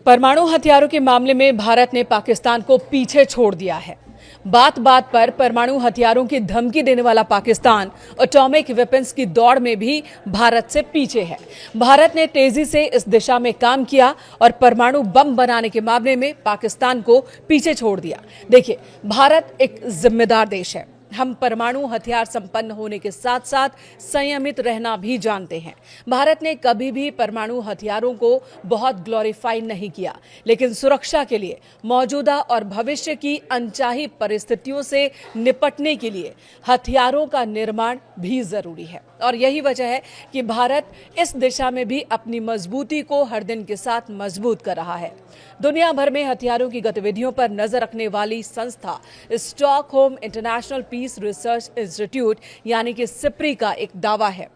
परमाणु हथियारों के मामले में भारत ने पाकिस्तान को पीछे छोड़ दिया है। बात बात पर परमाणु हथियारों की धमकी देने वाला पाकिस्तान एटॉमिक वेपन्स की दौड़ में भी भारत से पीछे है। भारत ने तेजी से इस दिशा में काम किया और परमाणु बम बनाने के मामले में पाकिस्तान को पीछे छोड़ दिया। देखिए, भारत एक जिम्मेदार देश है। हम परमाणु हथियार संपन्न होने के साथ साथ संयमित रहना भी जानते हैं। भारत ने कभी भी परमाणु हथियारों को बहुत ग्लोरीफाई नहीं किया, लेकिन सुरक्षा के लिए मौजूदा और भविष्य की अनचाही परिस्थितियों से निपटने के लिए हथियारों का निर्माण भी जरूरी है। और यही वजह है कि भारत इस दिशा में भी अपनी मजबूती को हर दिन के साथ मजबूत कर रहा है। दुनिया भर में हथियारों की गतिविधियों पर नजर रखने वाली संस्था Stockholm International Peace Research Institute यानी कि सिप्री का एक दावा है।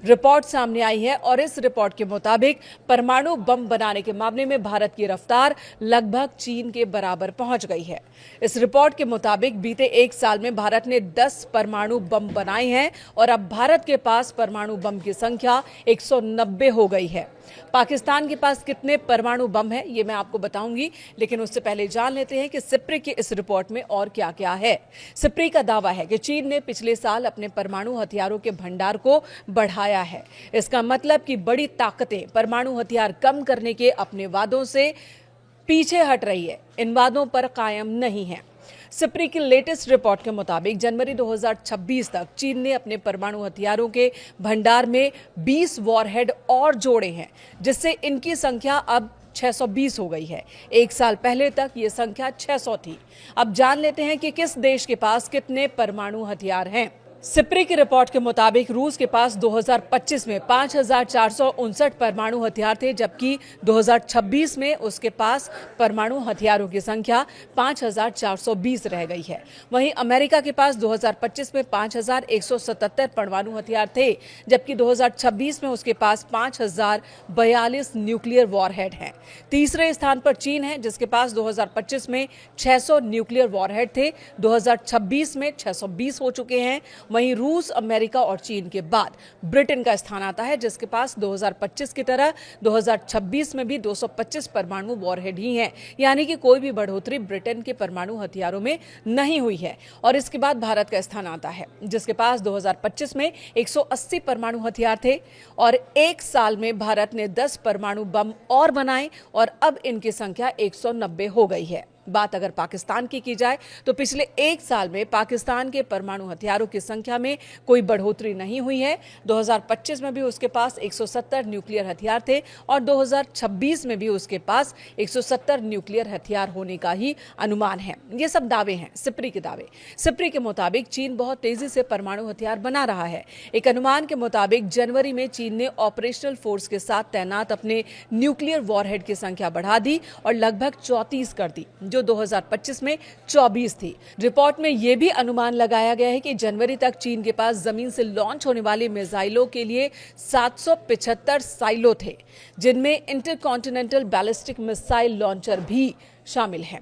रिपोर्ट सामने आई है और इस रिपोर्ट के मुताबिक परमाणु बम बनाने के मामले में भारत की रफ्तार लगभग चीन के बराबर पहुंच गई है। इस रिपोर्ट के मुताबिक बीते एक साल में भारत ने 10 परमाणु बम बनाए हैं और अब भारत के पास परमाणु बम की संख्या 190 हो गई है। पाकिस्तान के पास कितने परमाणु बम है ये मैं आपको बताऊंगी, लेकिन उससे पहले जान लेते हैं कि सिप्री की इस रिपोर्ट में और क्या क्या है। सिप्री का दावा है कि चीन ने पिछले साल अपने परमाणु हथियारों के भंडार को बढ़ाया है। इसका मतलब कि बड़ी ताकतें परमाणु हथियार कम करने के अपने वादों से पीछे हट रही है, इन वादों पर कायम नहीं है। सिप्री की लेटेस्ट रिपोर्ट के मुताबिक जनवरी 2026 तक चीन ने अपने परमाणु हथियारों के भंडार में 20 वॉरहेड और जोड़े हैं, जिससे इनकी संख्या अब 620 हो गई है। एक साल पहले तक ये संख्या 600 थी। अब जान लेते हैं कि किस देश के पास कितने परमाणु हथियार हैं। सिप्री की रिपोर्ट के मुताबिक रूस के पास 2025 में 5,459 परमाणु हथियार थे, जबकि 2026 में उसके पास परमाणु हथियारों की संख्या 5,420 रह गई है। वहीं अमेरिका के पास 2025 में 5,177 परमाणु हथियार थे, जबकि 2026 में उसके पास 5,042 न्यूक्लियर वॉरहेड हैं। तीसरे स्थान पर चीन है, जिसके पास 2025 में 600 न्यूक्लियर वॉरहेड थे, 2026 में 620 हो चुके हैं। वहीं रूस, अमेरिका और चीन के बाद ब्रिटेन का स्थान आता है, जिसके पास 2025 की तरह 2026 में भी 225 परमाणु वॉरहेड ही हैं, यानी कि कोई भी बढ़ोतरी ब्रिटेन के परमाणु हथियारों में नहीं हुई है। और इसके बाद भारत का स्थान आता है, जिसके पास 2025 में 180 परमाणु हथियार थे और एक साल में भारत ने 10 परमाणु बम और बनाए और अब इनकी संख्या 190 हो गई है। बात अगर पाकिस्तान की जाए तो पिछले एक साल में पाकिस्तान के परमाणु हथियारों की संख्या में कोई बढ़ोतरी नहीं हुई है। 2025 में भी उसके पास 170 न्यूक्लियर हथियार थे और 2026 में भी उसके पास 170 न्यूक्लियर हथियार होने का ही अनुमान है। ये सब दावे हैं, सिप्री के दावे। सिप्री के मुताबिक चीन बहुत तेजी से परमाणु हथियार बना रहा है। एक अनुमान के मुताबिक जनवरी में चीन ने ऑपरेशनल फोर्स के साथ तैनात अपने न्यूक्लियर वॉरहेड की संख्या बढ़ा दी और लगभग 34 कर दी, जो 2025 में 24 थी। रिपोर्ट में यह भी अनुमान लगाया गया है कि जनवरी तक चीन के पास जमीन से लॉन्च होने वाली मिसाइलों के लिए 775 साइलो थे, जिनमें इंटरकॉन्टिनेंटल बैलिस्टिक मिसाइल लॉन्चर भी शामिल हैं।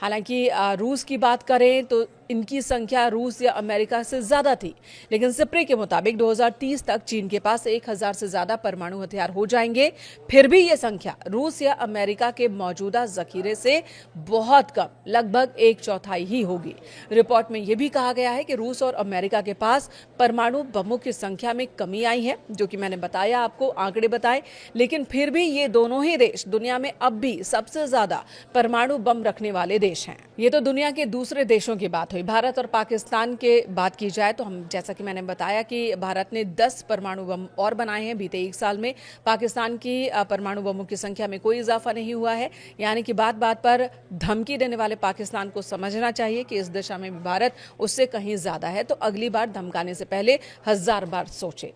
हालांकि रूस की बात करें तो इनकी संख्या रूस या अमेरिका से ज्यादा थी, लेकिन सिप्री के मुताबिक 2030 तक चीन के पास 1000 से ज्यादा परमाणु हथियार हो जाएंगे। फिर भी यह संख्या रूस या अमेरिका के मौजूदा जखीरे से बहुत कम, लगभग 1/4 ही होगी। रिपोर्ट में यह भी कहा गया है कि रूस और अमेरिका के पास परमाणु बमों की संख्या में कमी आई है, जो कि मैंने बताया आपको, आंकड़े बताए, लेकिन फिर भी ये दोनों ही देश दुनिया में अब भी सबसे ज्यादा परमाणु बम रखने वाले देश हैं। ये तो दुनिया के दूसरे देशों की बात हुई। भारत और पाकिस्तान के बात की जाए तो हम, जैसा कि मैंने बताया कि भारत ने 10 परमाणु बम और बनाए हैं बीते एक साल में। पाकिस्तान की परमाणु बमों की संख्या में कोई इजाफा नहीं हुआ है, यानी कि बात बात पर धमकी देने वाले पाकिस्तान को समझना चाहिए कि इस दिशा में भारत उससे कहीं ज्यादा है, तो अगली बार धमकाने से पहले 1000 बार सोचे।